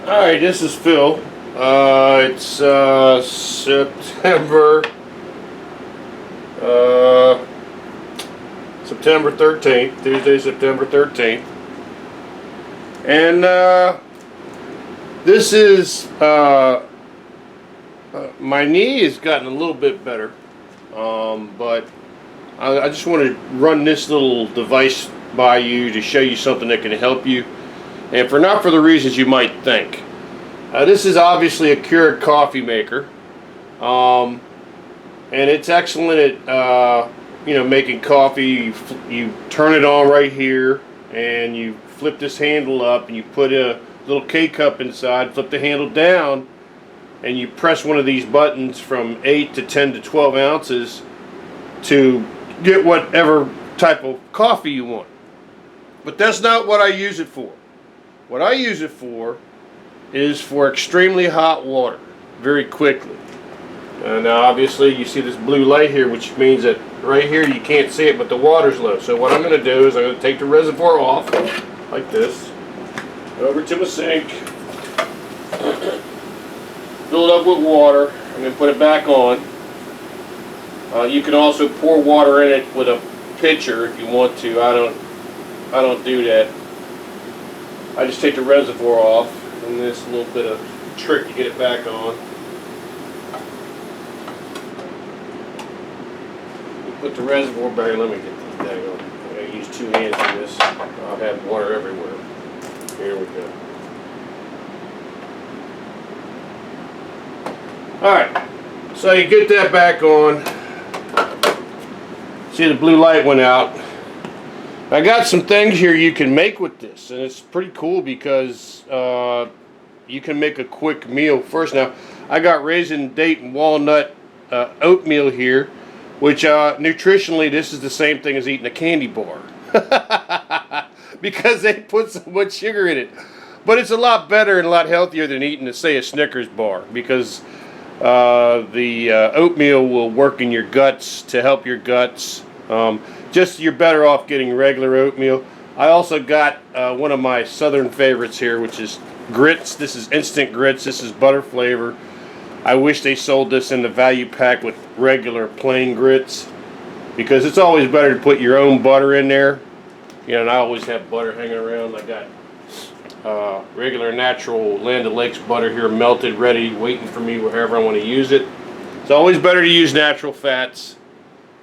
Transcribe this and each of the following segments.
Alright, this is Phil. It's uh, September 13th, Tuesday, September 13th. And this is, my knee has gotten a little bit better, but I just want to run this little device by you to show you something that can help you, and not for the reasons you might think. This is obviously a Keurig coffee maker, and it's excellent at making coffee. You turn it on right here, and you flip this handle up, and you put a little K-cup inside. Flip the handle down, and you press one of these buttons from 8 to 10 to 12 ounces to get whatever type of coffee you want. But that's not what I use it for. What I use it for is for extremely hot water, very quickly. Now obviously you see this blue light here, which means that right here you can't see it, but the water's low. So what I'm going to do is I'm going to take the reservoir off, like this, over to my sink, fill it up with water, I'm going to put it back on. You can also pour water in it with a pitcher if you want to. I don't do that. I just take the reservoir off, and this little bit of trick to get it back on. Put the reservoir back. Let me get this dang on. I'm going to use two hands for this. I'll have water everywhere. Here we go. Alright, so you get that back on. See, the blue light went out. I got some things here you can make with this, and it's pretty cool because you can make a quick meal. First, now I got raisin, date, and walnut oatmeal here, which nutritionally this is the same thing as eating a candy bar because they put so much sugar in it. But it's a lot better and a lot healthier than eating, say, a Snickers bar, because the oatmeal will work in your guts to help your guts. Just you're better off getting regular oatmeal. I also got one of my southern favorites here, which is grits. This is instant grits. This is butter flavor. I wish they sold this in the value pack with regular plain grits, because it's always better to put your own butter in there. You know, and I always have butter hanging around. I got regular natural Land O'Lakes butter here, melted, ready, waiting for me wherever I want to use it. It's always better to use natural fats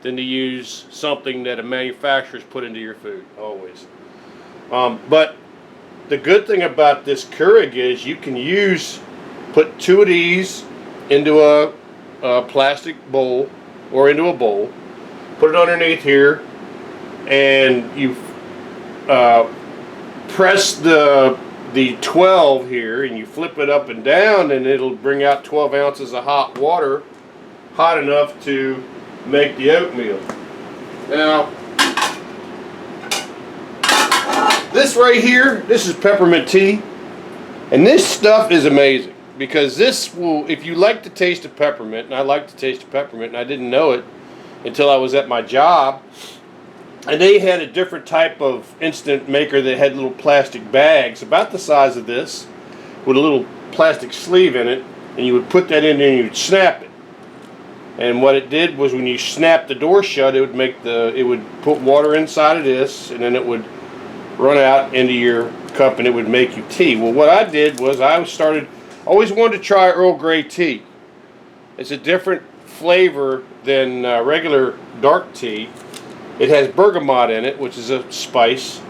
than to use something that a manufacturer's put into your food, always. But the good thing about this Keurig is you can put two of these into a plastic bowl or into a bowl, put it underneath here, and you press the 12 here, and you flip it up and down, and it'll bring out 12 ounces of hot water, hot enough to make the oatmeal. Now, this right here, this is peppermint tea, and this stuff is amazing, because this will, if you like the taste of peppermint, and I like the taste of peppermint, and I didn't know it until I was at my job, and they had a different type of instant maker that had little plastic bags about the size of this with a little plastic sleeve in it, and you would put that in there and you'd snap it. And what it did was, when you snapped the door shut, it would put water inside of this, and then it would run out into your cup, and it would make you tea. Well, what I did was I always wanted to try Earl Grey tea. It's a different flavor than regular dark tea. It has bergamot in it, which is a spice.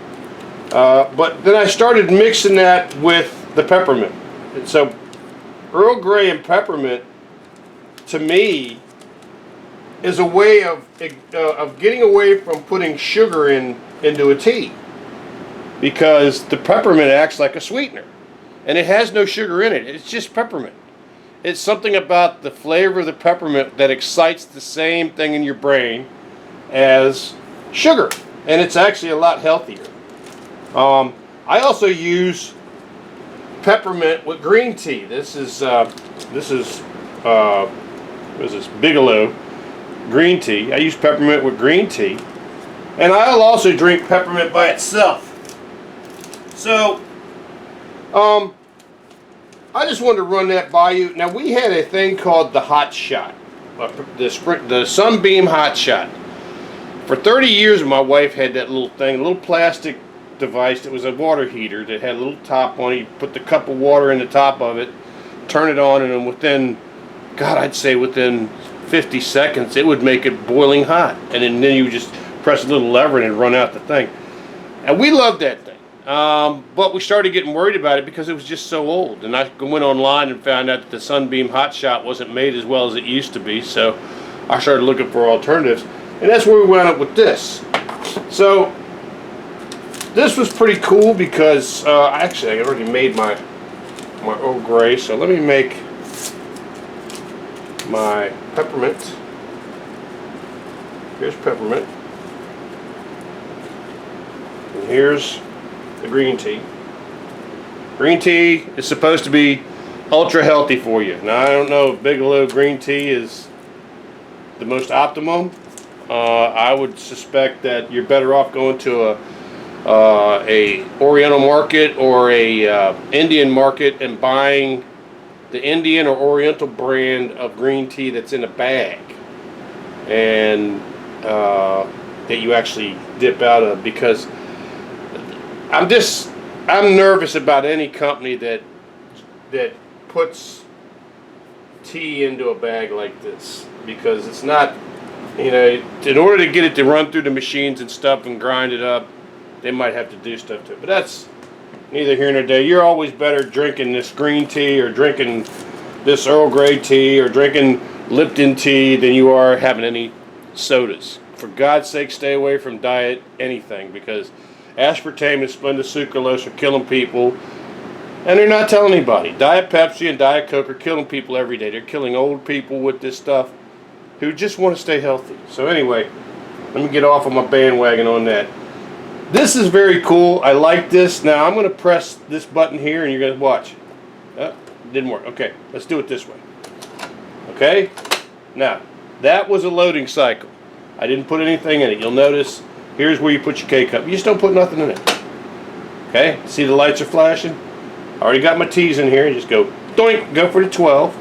But then I started mixing that with the peppermint. And so Earl Grey and peppermint, to me, is a way of getting away from putting sugar into a tea, because the peppermint acts like a sweetener, and it has no sugar in it. It's just peppermint. It's something about the flavor of the peppermint that excites the same thing in your brain as sugar, and it's actually a lot healthier. I also use peppermint with green tea. This is Bigelow green tea. I use peppermint with green tea, and I'll also drink peppermint by itself. So I just wanted to run that by you. Now, we had a thing called the Hot Shot, the Sunbeam Hot Shot. For 30 years, my wife had that little thing, a little plastic device that was a water heater that had a little top on it. You put the cup of water in the top of it, turn it on, and then within, God, I'd say within 50 seconds, it would make it boiling hot. And then you just press a little lever and it'd run out the thing. And we loved that thing. But we started getting worried about it because it was just so old. And I went online and found out that the Sunbeam Hot Shot wasn't made as well as it used to be. So I started looking for alternatives. And that's where we wound up with this. So this was pretty cool because actually I already made my Earl Grey. So let me make my peppermint. Here's peppermint. And here's the green tea. Green tea is supposed to be ultra healthy for you. Now, I don't know if Bigelow green tea is the most optimum. I would suspect that you're better off going to a Oriental market or a Indian market and buying the Indian or Oriental brand of green tea that's in a bag and that you actually dip out of, because I'm nervous about any company that puts tea into a bag like this, because it's not, you know, in order to get it to run through the machines and stuff and grind it up, they might have to do stuff to it. But that's neither here nor there. You're always better drinking this green tea or drinking this Earl Grey tea or drinking Lipton tea than you are having any sodas. For God's sake, stay away from diet anything, because aspartame and splendid-sucralose are killing people, and they're not telling anybody. Diet Pepsi and Diet Coke are killing people every day. They're killing old people with this stuff who just want to stay healthy. So anyway, let me get off of my bandwagon on that. This is very cool. I like this. Now I'm going to press this button here and you're going to watch. Oh, didn't work. Okay, let's do it this way. Okay? Now, that was a loading cycle. I didn't put anything in it. You'll notice here's where you put your K-cup. You just don't put nothing in it. Okay? See the lights are flashing? I already got my teas in here. You just go doink, go for the 12.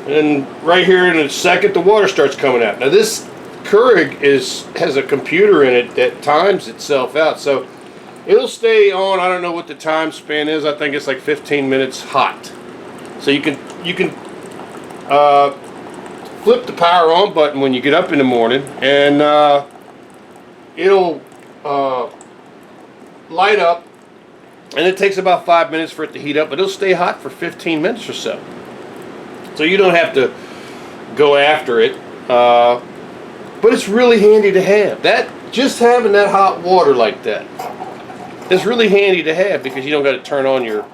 And right here in a second, the water starts coming out. Now this Keurig has a computer in it that times itself out, so it'll stay on. I don't know what the time span is. I think it's like 15 minutes hot. So you can flip the power on button when you get up in the morning, and it'll light up, and it takes about 5 minutes for it to heat up, but it'll stay hot for 15 minutes or so. So you don't have to go after it, but it's really handy to have. Just having that hot water like that is really handy to have, because you don't got to turn on your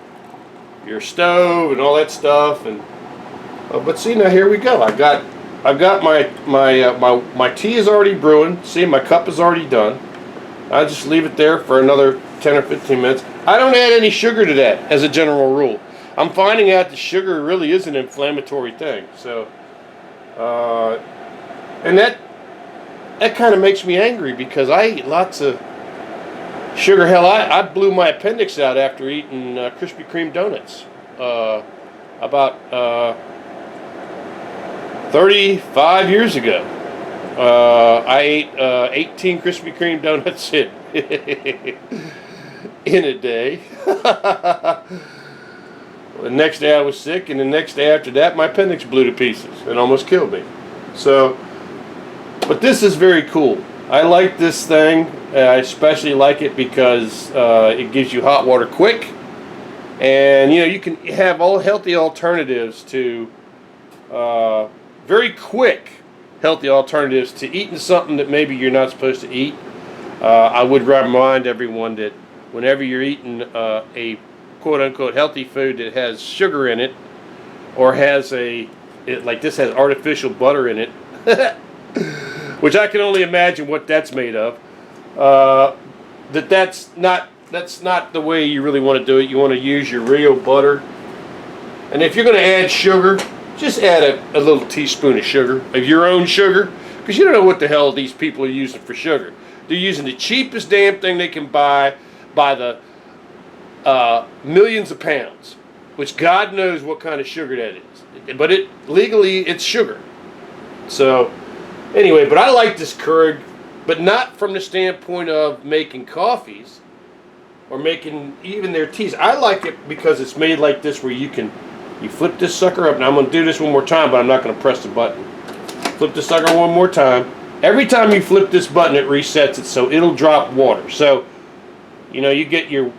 stove and all that stuff. And but see, now here we go. I've got my tea is already brewing. See, my cup is already done. I just leave it there for another 10 or 15 minutes. I don't add any sugar to that as a general rule. I'm finding out that sugar really is an inflammatory thing. So, and that kind of makes me angry, because I eat lots of sugar. Hell, I blew my appendix out after eating Krispy Kreme donuts about 35 years ago. I ate 18 Krispy Kreme donuts in a day. The next day I was sick, and the next day after that my appendix blew to pieces and almost killed me. So, but this is very cool. I like this thing. I especially like it because it gives you hot water quick, and you know, you can have all healthy alternatives to very quick healthy alternatives to eating something that maybe you're not supposed to eat. I would remind everyone that whenever you're eating a quote-unquote healthy food that has sugar in it, or has like this has artificial butter in it, which I can only imagine what that's made of, that's not the way you really want to do it. You want to use your real butter. And if you're going to add sugar, just add a little teaspoon of sugar, of your own sugar, because you don't know what the hell these people are using for sugar. They're using the cheapest damn thing they can buy by the millions of pounds, which God knows what kind of sugar that is. But legally it's sugar. So anyway, but I like this Keurig, but not from the standpoint of making coffees or making even their teas. I like it because it's made like this, where you flip this sucker up. Now I'm going to do this one more time, but I'm not going to press the button. Flip the sucker one more time. Every time you flip this button, it resets it, so it'll drop water. So, you know, you get your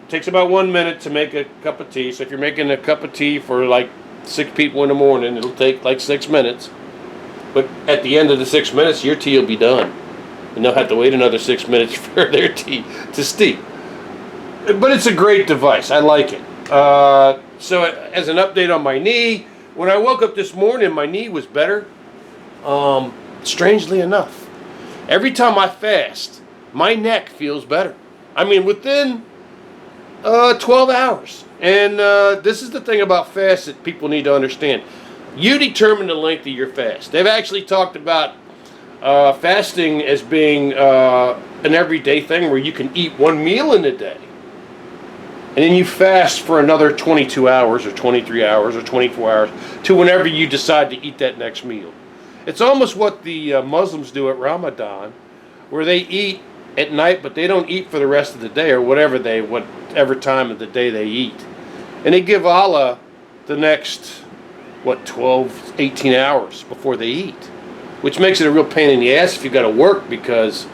takes about 1 minute to make a cup of tea. So if you're making a cup of tea for like 6 people in the morning, it'll take like 6 minutes. But at the end of the 6 minutes, your tea will be done. And they'll have to wait another 6 minutes for their tea to steep. But it's a great device. I like it. So as an update on my knee, when I woke up this morning, my knee was better. Strangely enough, every time I fast, my neck feels better. I mean, within 12 hours. And this is the thing about fast that people need to understand. You determine the length of your fast. They've actually talked about fasting as being an everyday thing, where you can eat 1 meal in a day, and then you fast for another 22 hours or 23 hours or 24 hours to whenever you decide to eat that next meal. It's almost what the Muslims do at Ramadan, where they eat at night, but they don't eat for the rest of the day, or whatever time of the day they eat. And they give Allah the next, 12, 18 hours before they eat, which makes it a real pain in the ass if you got to work, because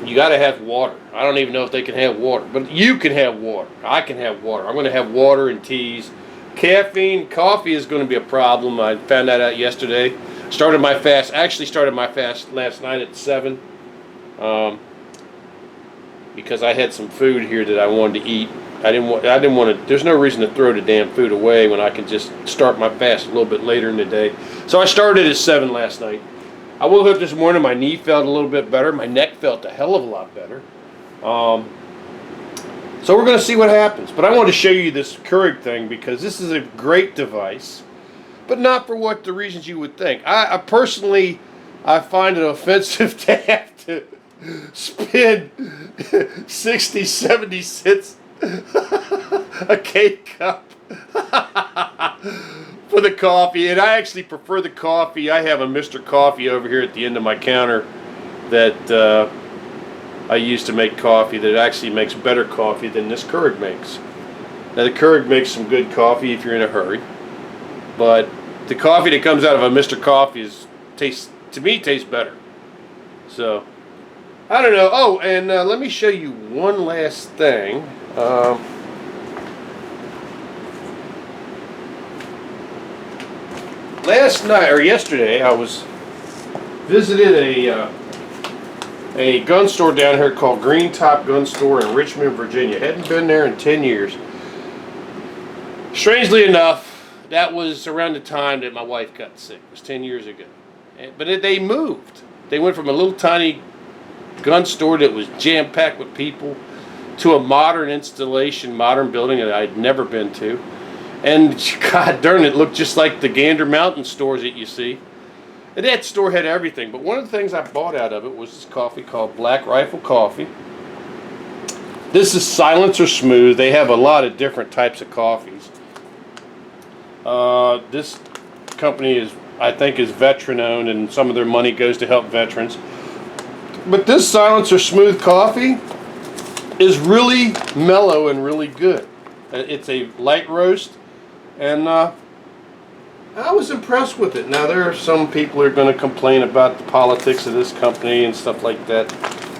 you got to have water. I don't even know if they can have water, but you can have water. I can have water. I'm going to have water and teas. Caffeine, coffee is going to be a problem. I found that out yesterday. Actually started my fast last night at 7, because I had some food here that I wanted to eat. I didn't want to. There's no reason to throw the damn food away when I can just start my fast a little bit later in the day. So I started at 7 last night. I woke up this morning. My knee felt a little bit better. My neck felt a hell of a lot better. So we're going to see what happens. But I want to show you this Keurig thing, because this is a great device, but not for what the reasons you would think. I personally find it offensive to have to spend 60, 70 cents a K-cup for the coffee. And I actually prefer the coffee. I have a Mr. Coffee over here at the end of my counter that I use to make coffee, that actually makes better coffee than this Keurig makes. Now the Keurig makes some good coffee if you're in a hurry, but the coffee that comes out of a Mr. Coffee tastes better. So I don't know. Oh, and let me show you one last thing. Last night, or yesterday, I visited a gun store down here called Green Top Gun Store in Richmond, Virginia. Hadn't been there in 10 years. Strangely enough, that was around the time that my wife got sick. It was 10 years ago. But they moved. They went from a little tiny gun store that was jam-packed with people to a modern installation, modern building that I'd never been to. And God darn, it looked just like the Gander Mountain stores that you see. And that store had everything. But one of the things I bought out of it was this coffee called Black Rifle Coffee. This is Silence or Smooth. They have a lot of different types of coffees. This company I think is veteran owned, and some of their money goes to help veterans. But this Silence or Smooth coffee is really mellow and really good. It's a light roast, and I was impressed with it. Now there are some people who are going to complain about the politics of this company and stuff like that.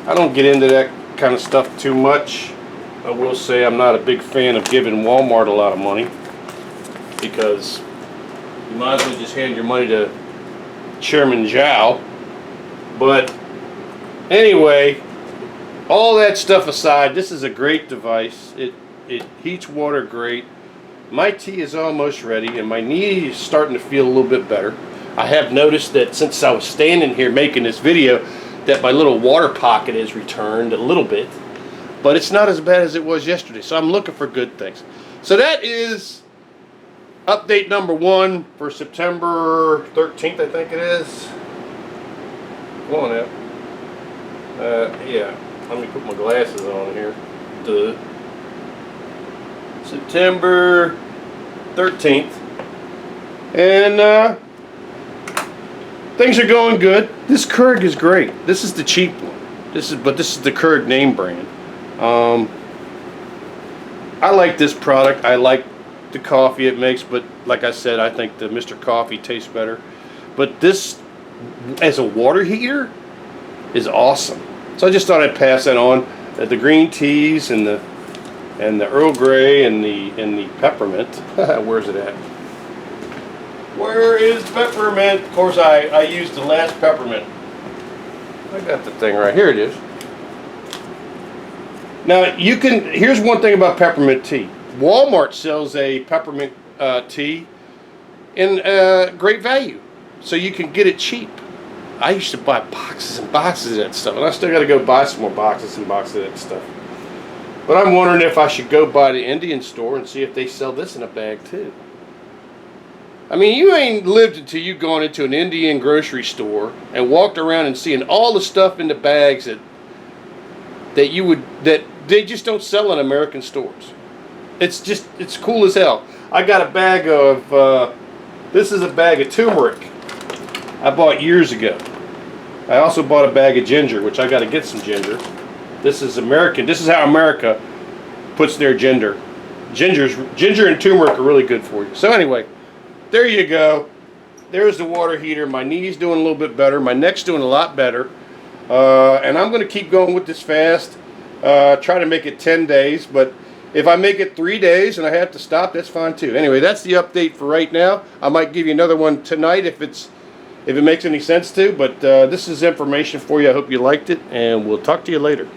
I don't get into that kind of stuff too much. I will say I'm not a big fan of giving Walmart a lot of money, because you might as well just hand your money to Chairman Zhao. But anyway, all that stuff aside, this is a great device. It heats water great. My tea is almost ready, and my knee is starting to feel a little bit better. I have noticed that since I was standing here making this video, that my little water pocket has returned a little bit, but it's not as bad as it was yesterday. So I'm looking for good things. So that is update number 1 for September 13th, I think it is. Come on now. Yeah. Let me put my glasses on here. Duh. September 13th. And things are going good. This Keurig is great. This is the cheap one. This is the Keurig name brand. I like this product. I like the coffee it makes, but like I said, I think the Mr. Coffee tastes better. But this, as a water heater, is awesome. So I just thought I'd pass that on. The green teas and the Earl Grey and the peppermint. Where's it at? Where is peppermint? Of course, I used the last peppermint. I got the thing right here. It is. Now you can. Here's one thing about peppermint tea. Walmart sells a peppermint tea in great value, so you can get it cheap. I used to buy boxes and boxes of that stuff, and I still got to go buy some more boxes and boxes of that stuff. But I'm wondering if I should go by the Indian store and see if they sell this in a bag too. I mean, you ain't lived until you gone into an Indian grocery store and walked around and seeing all the stuff in the bags that they just don't sell in American stores. It's cool as hell. I got a bag of this is a bag of turmeric I bought years ago. I also bought a bag of ginger, which I got to get some ginger. This is American. This is how America puts their ginger. Ginger and turmeric are really good for you. So anyway, there you go. There's the water heater. My knee's doing a little bit better. My neck's doing a lot better. And I'm going to keep going with this fast. Try to make it 10 days. But if I make it 3 days and I have to stop, that's fine too. Anyway, that's the update for right now. I might give you another one tonight if it makes any sense to. But this is information for you. I hope you liked it. And we'll talk to you later.